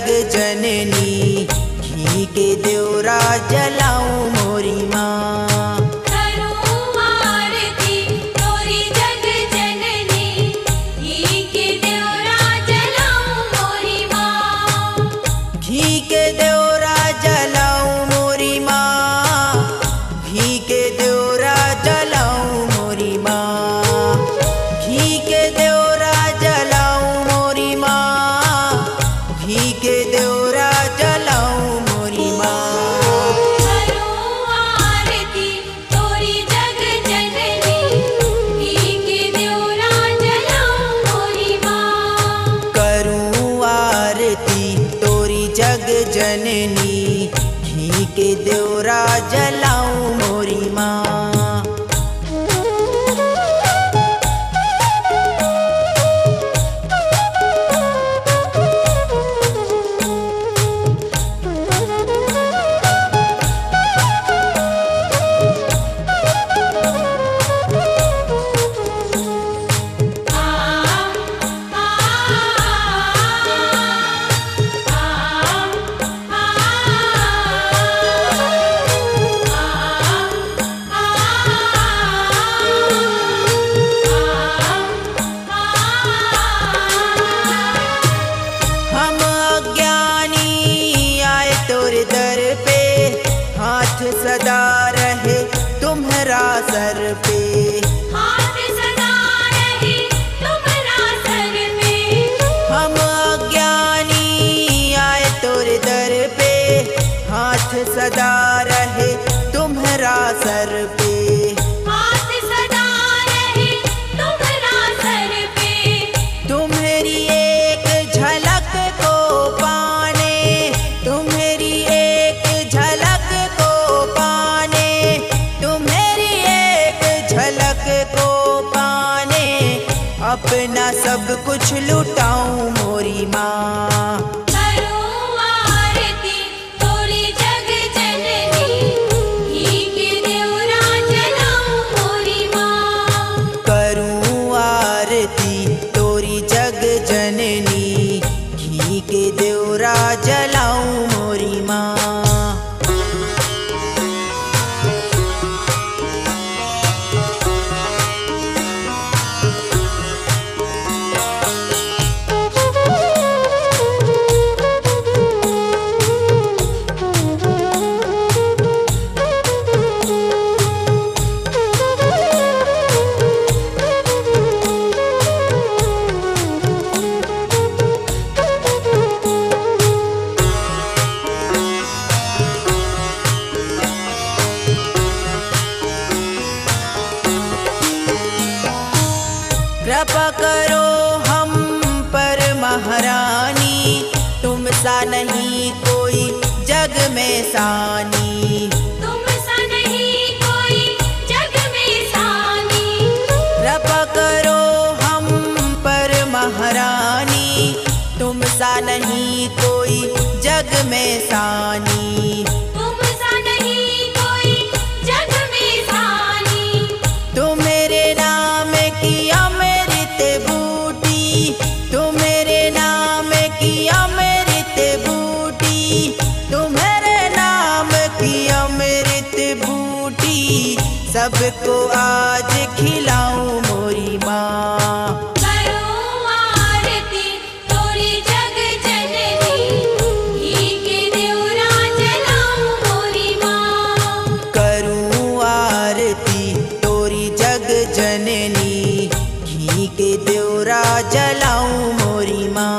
जग जननी, घी के देवरा जलाऊं मोरी माँ। करूं आरती तोरी जग जननी, घी के देवरा जलाऊं मोरी माँ। घी के देवरा जलाऊं मोरी माँ, घी के देवरा जलाऊं मोरी माँ। घी के देवरा जलाऊं मोरी माँ, घी के देवरा जलाऊं मोरी माँ। करूं आरती तोरी जग जननी, घी के देवरा जलाऊं मोरी माँ। करूं आरती तोरी जग जननी, घी के देवरा जलाऊं मोरी माँ। हम अज्ञानी आए तोरे दर पे, हाथ सदा रहे तुम्हारा सर पे। हाथ सदा रहे तुम्हारा सर पे। हम अज्ञानी आए तोरे दर पे, हाथ सदा रहे तुम्हारा सर पे। हाथ सदा रहे तुम्हारा सर पे। तुम्हारी एक झलक को पाने, तुम्हारी एक झलक को पाने, तुम्हारी एक झलक को पाने, अपना सब कुछ लुटाऊं मोरी माँ। करूं आरती तोरी जग जननी, घी के देवरा जलाऊं मोरी माँ। करूं आरती तोरी जग जननी, घी के देवरा जलाऊं मोरी माँ। कृपा करो हम पर महारानी, तुम सा नहीं कोई जग में सानी। तुम सा नहीं कोई जग में सानी। कृपा करो हम पर महारानी, तुम सा नहीं कोई जग में सानी। तुम सा नहीं कोई जग में सानी। तुम मेरे नाम की अमृत बूटी, तुम मेरे नाम की अमृत बूटी, तुम्हारे नाम की अमृत बूटी, सबको आज खिलाऊं मोरी माँ। करूं आरती तोरी जग जननी, घी के देवरा जलाऊं मोरी माँ। करूं आरती तोरी जग जननी, घी के देवरा जलाऊं मोरी माँ।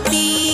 आरती